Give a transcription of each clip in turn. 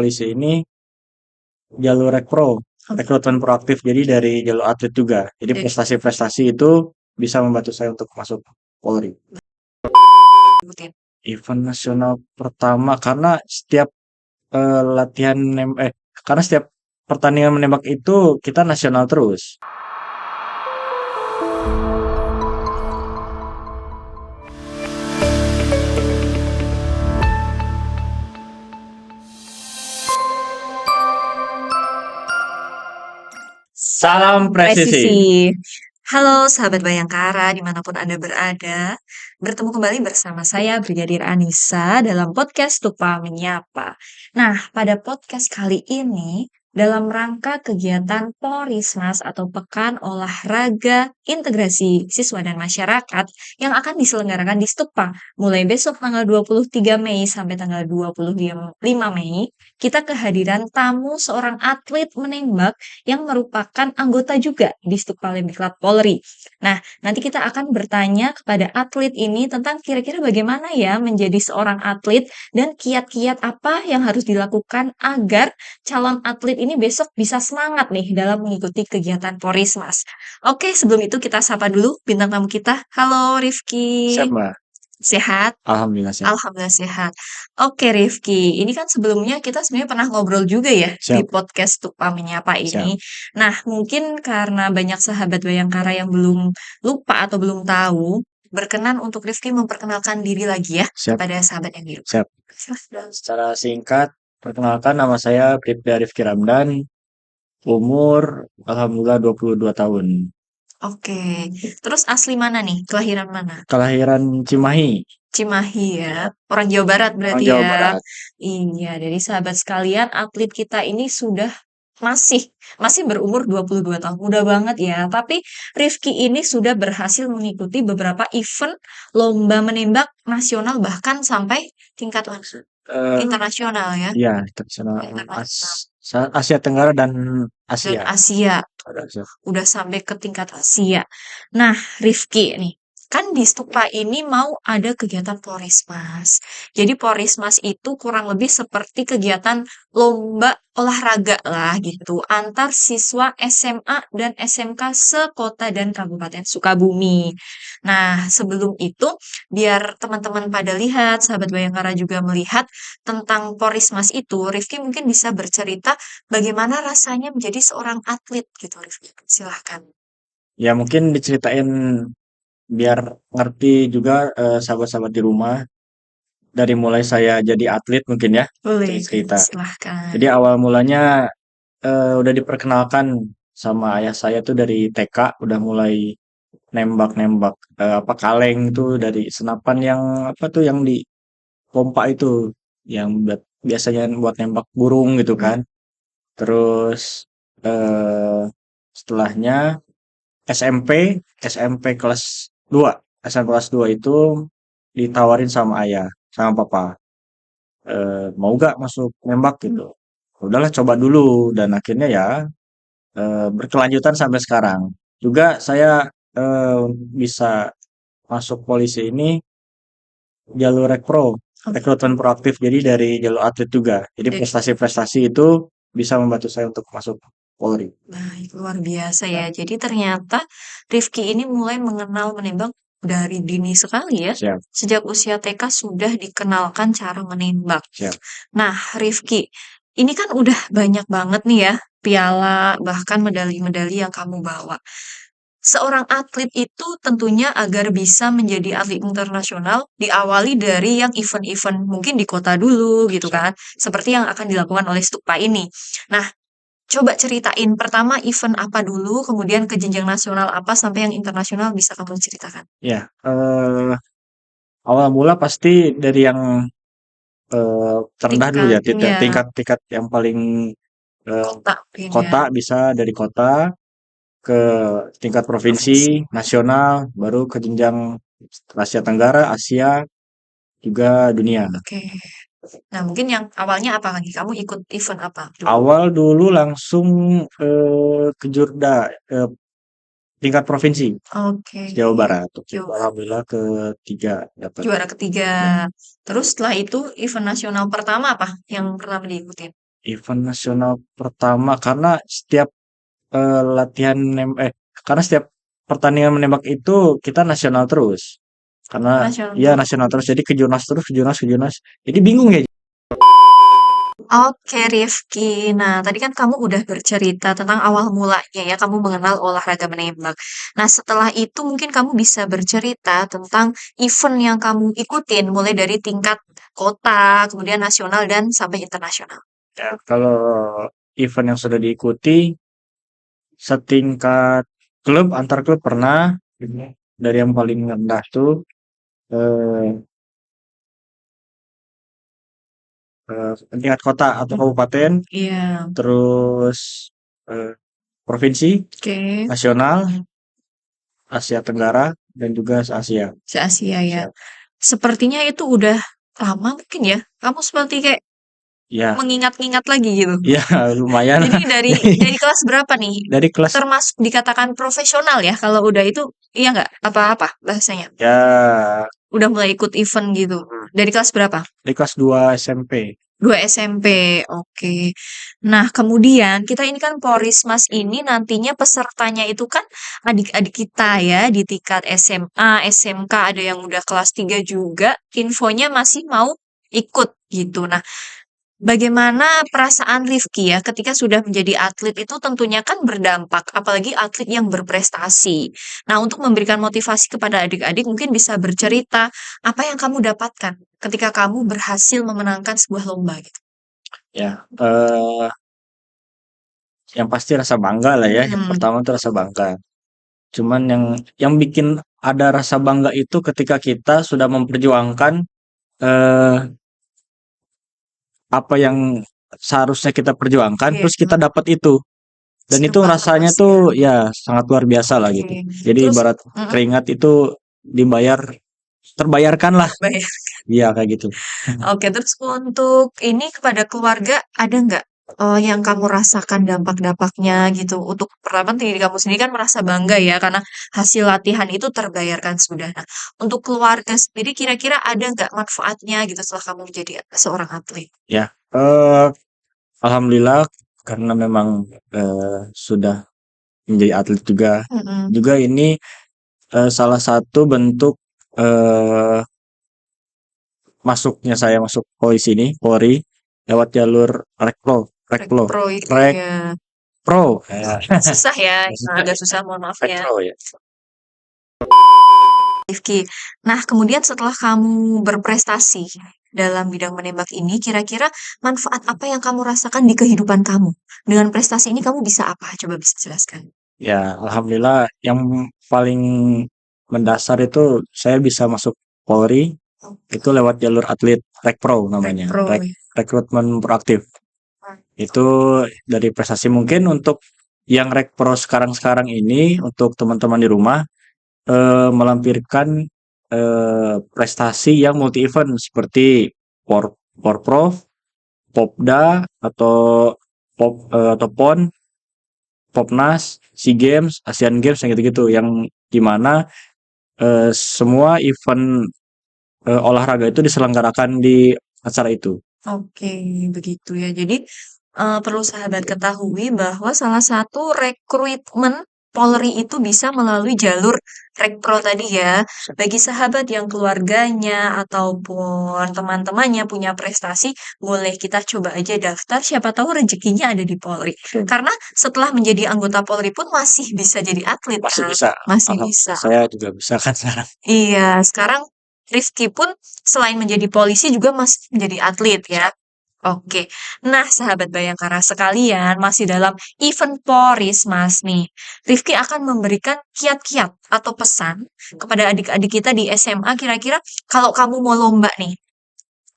polisi ini jalur rekrutmen proaktif. Jadi dari jalur atlet juga. Jadi Jadi prestasi-prestasi itu bisa membantu saya untuk masuk Polri. ikutin. Event nasional pertama karena setiap latihan karena setiap pertandingan menembak itu kita nasional terus. Salam presisi. Presisi. Halo sahabat Bayangkara dimanapun Anda berada. Bertemu kembali bersama saya Brigadir Anissa dalam podcast Tupa Menyapa. Nah, pada podcast kali ini dalam rangka kegiatan Porismas atau Pekan Olahraga Integrasi Siswa dan Masyarakat yang akan diselenggarakan di Stupa mulai besok tanggal 23 Mei sampai tanggal 25 Mei, kita kehadiran tamu seorang atlet menembak yang merupakan anggota juga di Stupa Lemdiklat Polri. Nah, nanti kita akan bertanya kepada atlet ini tentang kira-kira bagaimana ya menjadi seorang atlet dan kiat-kiat apa yang harus dilakukan agar calon atlet ini besok bisa semangat nih dalam mengikuti kegiatan Porismas. Oke, sebelum itu kita sapa dulu bintang tamu kita. Halo Rifki, Siap, Mbak? sehat? Alhamdulillah siap. Alhamdulillah sehat. Oke Rifki, ini kan sebelumnya kita sebenarnya pernah ngobrol juga ya di Siap, podcast Tupa Menyapa siap. ini. Nah, mungkin karena banyak sahabat Bayangkara yang belum lupa atau belum tahu, berkenan untuk Rifki memperkenalkan diri lagi ya Siap, pada sahabat yang di rumah. siap. Silahkan. Secara singkat, perkenalkan nama saya Bribda Rifki Ramdan, umur alhamdulillah 22 tahun. Oke, terus asli mana nih? Kelahiran mana? Kelahiran Cimahi, Cimahi ya, orang Jawa Barat orang berarti Jawa ya. Barat. Iya, dari sahabat sekalian, atlet kita ini sudah masih masih berumur 22 tahun. Muda banget ya. Tapi Rifki ini sudah berhasil mengikuti beberapa event lomba menembak nasional bahkan sampai tingkat Eh, internasional ya. ya, internasional Internasional Asia Tenggara dan dan Asia. Asia. Ada Asia. Udah sampai ke tingkat Asia. Nah, Rifki nih, kan di Stupa ini mau ada kegiatan Porismas. Jadi Porismas itu kurang lebih seperti kegiatan lomba olahraga lah gitu antar siswa SMA dan SMK sekota dan Kabupaten Sukabumi. Nah, sebelum itu biar teman-teman pada lihat, sahabat Bayangkara juga melihat tentang Porismas itu, Rifki mungkin bisa bercerita bagaimana rasanya menjadi seorang atlet gitu, Rifki. Silahkan. Ya mungkin diceritain biar ngerti juga sahabat-sahabat di rumah. Dari mulai saya jadi atlet mungkin ya, Boleh, cerita. silahkan. Jadi awal mulanya udah diperkenalkan sama ayah saya tuh dari TK udah mulai nembak-nembak apa kaleng tuh dari senapan yang apa tuh yang di pompa itu yang biasanya buat nembak burung gitu Hmm, kan. Terus eh setelahnya SMP SMP kelas 2 SMP kelas 2 itu ditawarin sama ayah sama papa, mau gak masuk nembak hmm. gitu. Udahlah coba dulu dan akhirnya ya berkelanjutan sampai sekarang. Juga saya bisa masuk polisi ini jalur rekrutmen proaktif. Jadi dari jalur atlet juga. Jadi Jadi, prestasi-prestasi itu bisa membantu saya untuk masuk Polri. baik, luar biasa Ya, ya. Jadi ternyata Rifki ini mulai mengenal menembak dari dini sekali ya. siap, Sejak usia TK sudah dikenalkan cara menembak. siap. Nah, Rifki, ini kan udah banyak banget nih ya piala bahkan medali-medali yang kamu bawa. Seorang atlet itu tentunya agar bisa menjadi atlet internasional diawali dari yang event-event mungkin di kota dulu gitu Siap. kan, seperti yang akan dilakukan oleh Stupa ini. Nah, coba ceritain pertama event apa dulu, kemudian ke jenjang nasional apa sampai yang internasional bisa kamu ceritakan. Ya, awal mula pasti dari yang terendah dulu Tingkat ya, ya tingkat yang paling kota mungkin ya. kota bisa dari kota ke tingkat provinsi, Provinsi. nasional, baru ke jenjang Asia Tenggara, Asia, juga dunia. Oke. Nah, mungkin yang awalnya apa lagi? Kamu ikut event apa dulu? Awal dulu langsung ke Jurda, tingkat provinsi Oke. Jawa Barat. Jawa Alhamdulillah ketiga dapat. juara ketiga. Ya. Terus setelah itu event nasional pertama apa yang pertama diikutin? event nasional pertama karena setiap latihan karena setiap pertandingan menembak itu kita nasional terus. Karena ya Nasional. nasional terus jadi ke Jurnas terus ke Jurnas ke Jurnas. Jadi bingung ya. Oke, Rifki. Nah, tadi kan kamu udah bercerita tentang awal mulanya ya, kamu mengenal olahraga menembak. Nah, setelah itu mungkin kamu bisa bercerita tentang event yang kamu ikutin, mulai dari tingkat kota, kemudian nasional, dan sampai internasional. Ya, kalau event yang sudah diikuti setingkat klub antar klub pernah dari yang paling rendah tuh eh, tingkat kota atau kabupaten, Iya, terus eh, provinsi, oke. nasional, Asia Tenggara, dan juga se-Asia. Se-Asia ya. Siap. Sepertinya itu udah lama mungkin ya. Kamu seperti kayak Ya, mengingat-ingat lagi gitu. ya lumayan. Jadi dari kelas berapa nih? Dari kelas Termasuk dikatakan profesional ya kalau udah itu, iya nggak? Apa-apa bahasanya? ya Udah mulai ikut event gitu. Dari kelas berapa? dari kelas 2 SMP. 2 SMP, oke. Nah, kemudian kita ini kan Porismas ini nantinya pesertanya itu kan adik-adik kita ya di tingkat SMA, SMK, ada yang udah kelas 3 juga, infonya masih mau ikut gitu. Nah, bagaimana perasaan Rifki ya ketika sudah menjadi atlet itu tentunya kan berdampak, apalagi atlet yang berprestasi. Nah, untuk memberikan motivasi kepada adik-adik mungkin bisa bercerita apa yang kamu dapatkan ketika kamu berhasil memenangkan sebuah lomba gitu. Ya, yang pasti rasa bangga lah ya. Yang Hmm, pertama tuh rasa bangga. Cuman yang bikin ada rasa bangga itu ketika kita sudah memperjuangkan eh, apa yang seharusnya kita perjuangkan, iya, terus kita dapat itu. Dan itu serupa rasanya puas ya. tuh ya sangat luar biasa lah gitu. Oke. Jadi Terus, ibarat keringat itu dibayar, terbayarkan lah. bayar. Iya kayak gitu. Oke, terus untuk ini kepada keluarga ada nggak yang kamu rasakan dampak-dampaknya gitu? Untuk pertama diri kamu sendiri kan merasa bangga ya karena hasil latihan itu terbayarkan sudah. Nah, untuk keluarga sendiri kira-kira ada nggak manfaatnya gitu setelah kamu menjadi seorang atlet? Ya, alhamdulillah karena memang sudah menjadi atlet juga. Mm-mm. Juga ini salah satu bentuk eh, masuknya saya masuk Polri sini, Polri lewat jalur Rekpro, Rek Rekpro, Pro itu ya. Rekpro, ya. Susah ya, Maksudnya agak susah mohon maaf ya. Rekpro ya. Rifki. Nah, kemudian setelah kamu berprestasi dalam bidang menembak ini, kira-kira manfaat apa yang kamu rasakan di kehidupan kamu? Dengan prestasi ini kamu bisa apa? Coba bisa jelaskan. Ya, alhamdulillah yang paling mendasar itu saya bisa masuk Polri itu lewat jalur atlet Rekpro Rek namanya, Pro ya. rekrutmen proaktif. Itu dari prestasi mungkin untuk yang Rekpro sekarang-sekarang ini untuk teman-teman di rumah melampirkan prestasi yang multi event seperti Porprov, Popda atau PON, Popnas, SEA Games, Asian Games yang gitu-gitu yang gimana semua event olahraga itu diselenggarakan di acara itu. Oke, begitu ya. Jadi, perlu sahabat ketahui bahwa salah satu rekrutmen Polri itu bisa melalui jalur Rekpro tadi ya. Bagi sahabat yang keluarganya ataupun teman-temannya punya prestasi, boleh kita coba aja daftar, siapa tahu rezekinya ada di Polri. Karena setelah menjadi anggota Polri pun masih bisa jadi atlet Masih kan? bisa, Masih bisa. alhamdulillah saya juga bisa kan sekarang. Iya, sekarang Rifki pun selain menjadi polisi juga masih menjadi atlet ya. Oke. Nah, sahabat Bayangkara sekalian, masih dalam event Poris Mas nih. Rifki akan memberikan kiat-kiat atau pesan kepada adik-adik kita di SMA kira-kira kalau kamu mau lomba nih,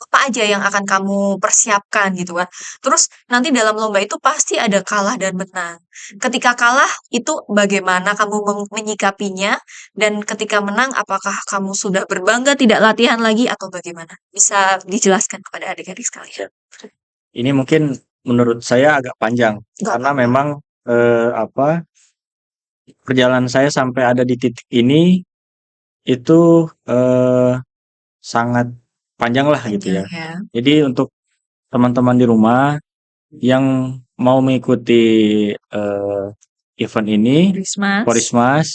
apa aja yang akan kamu persiapkan gitu kan. Terus nanti dalam lomba itu pasti ada kalah dan menang. Ketika kalah itu bagaimana kamu menyikapinya dan ketika menang apakah kamu sudah berbangga tidak latihan lagi atau bagaimana? Bisa dijelaskan kepada adik-adik sekalian. Ini mungkin menurut saya agak panjang Nggak karena apa-apa. memang apa perjalanan saya sampai ada di titik ini itu sangat panjang lah gitu Panjang ya. ya. Jadi untuk teman-teman di rumah yang mau mengikuti event ini, Rismas. Porismas,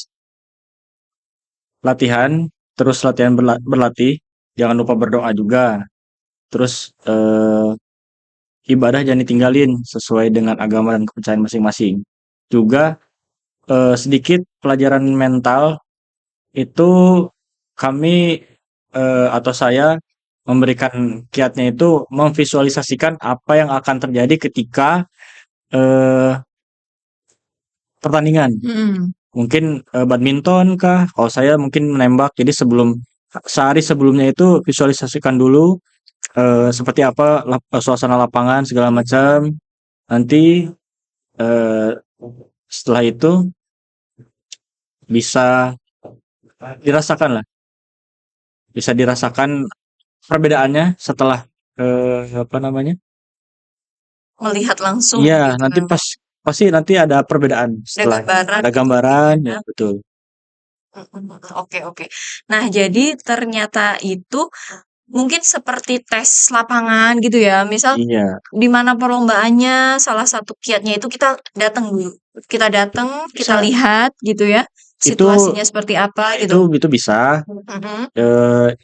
latihan, terus latihan berlatih, jangan lupa berdoa juga. Terus ibadah jangan ditinggalin sesuai dengan agama dan kepercayaan masing-masing. Juga sedikit pelajaran mental itu kami atau saya memberikan kiatnya itu memvisualisasikan apa yang akan terjadi ketika pertandingan. Mungkin badminton kah? Kalau saya mungkin menembak. Jadi sehari sebelumnya itu visualisasikan dulu seperti apa suasana lapangan segala macam. Nanti setelah itu bisa dirasakan lah, bisa dirasakan perbedaannya setelah apa namanya? Melihat langsung Iya, gitu nanti memang. pasti nanti ada perbedaan Ada setelah gambaran ada gitu gambaran ya ya. betul. Oke, oke. Nah, jadi ternyata itu mungkin seperti tes lapangan gitu ya. Misal Iya, di mana perlombaannya, salah satu kiatnya itu kita datang dulu. Kita datang, kita bisa. lihat gitu ya, Itu situasinya seperti apa gitu. itu bisa. Mhm,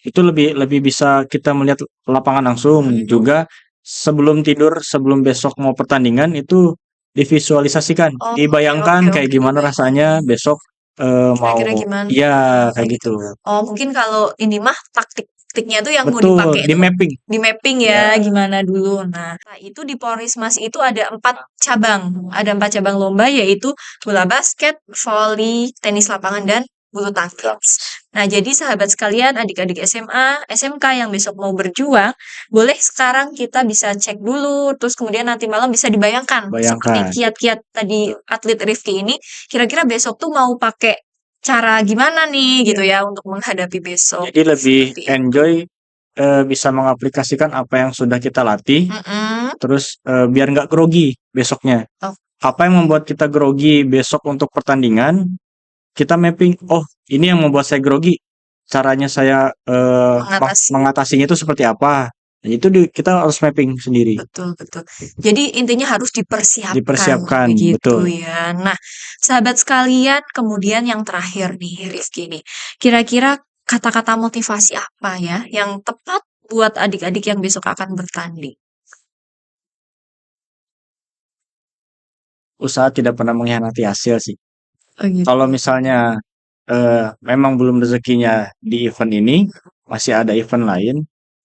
Itu lebih lebih bisa kita melihat lapangan langsung. mhm. Juga sebelum tidur, sebelum besok mau pertandingan itu divisualisasikan, Oke, oke, dibayangkan kayak oke, gimana rasanya dibayangkan. besok Kira-kira mau gimana iya kayak gitu. gitu. Oh, mungkin kalau ini mah taktiknya tuh yang mau Betul, dipakai di itu mapping. di mapping Ya, ya, gimana dulu. Nah, itu di Porismas itu ada 4 cabang. Ada 4 cabang lomba yaitu bola basket, voli, tenis lapangan, dan bulu tangkis. Nah, jadi sahabat sekalian, adik-adik SMA, SMK yang besok mau berjuang, boleh sekarang kita bisa cek dulu, terus kemudian nanti malam bisa dibayangkan seperti bayangkan. kiat-kiat tadi atlet Rifki ini, kira-kira besok tuh mau pakai cara gimana nih gitu Iya. ya untuk menghadapi besok, Jadi lebih seperti itu. enjoy bisa mengaplikasikan apa yang sudah kita latih, Mhm. terus biar nggak grogi besoknya. Oh, Apa yang membuat kita grogi besok untuk pertandingan, kita mapping, oh ini yang membuat saya grogi, caranya saya mengatasi. mengatasinya itu seperti apa. Nah, itu kita harus mapping sendiri, Betul, betul. Jadi intinya harus dipersiapkan dipersiapkan, begitu betul. ya. Nah, sahabat sekalian, kemudian yang terakhir nih Rizky nih. Kira-kira kata-kata motivasi apa ya yang tepat buat adik-adik yang besok akan bertanding? Usaha tidak pernah mengkhianati hasil sih. Oh Kalau gitu. misalnya memang belum rezekinya di event ini, masih ada event lain,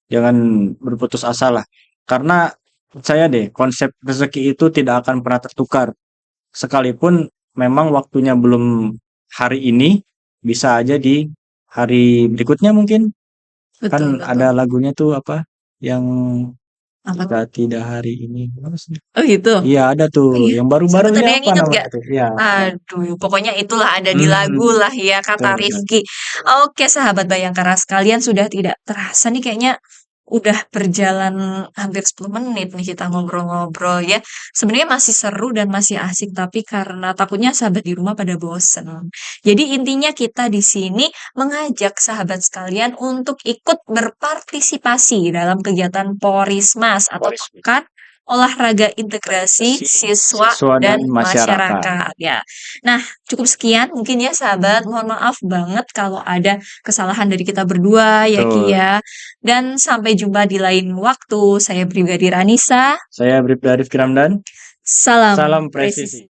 jangan berputus asa lah. Karena percaya deh, konsep rezeki itu tidak akan pernah tertukar. Sekalipun memang waktunya belum hari ini, bisa aja di hari berikutnya mungkin. Betul, Kan betul. ada lagunya tuh apa, yang Apa tuh? jika tidak hari ini. Apa sih? Oh gitu. Iya ada tuh, Oh iya? yang baru-baru Sahabat ini ada yang apa ingat namanya gak? tuh? Iya, Aduh, pokoknya itulah ada di lagu hmm, lah ya, betul kata betul. Rifki. Oke, sahabat Bayangkara sekalian, sudah tidak terasa nih kayaknya udah berjalan hampir 10 menit nih kita ngobrol-ngobrol ya. Sebenarnya masih seru dan masih asik, tapi karena takutnya sahabat di rumah pada bosen. Jadi intinya kita di sini mengajak sahabat sekalian untuk ikut berpartisipasi dalam kegiatan Porismas atau Waris. Pekan Olahraga Integrasi Si Siswa siswa dan dan masyarakat. masyarakat ya. Nah, cukup sekian mungkin ya sahabat. Mohon maaf banget kalau ada kesalahan dari kita berdua ya Ki Betul. ya. Dan sampai jumpa di lain waktu. Saya Brigadir Anissa. Saya Bribda Arif Kiramdan. Salam Salam presisi. presisi.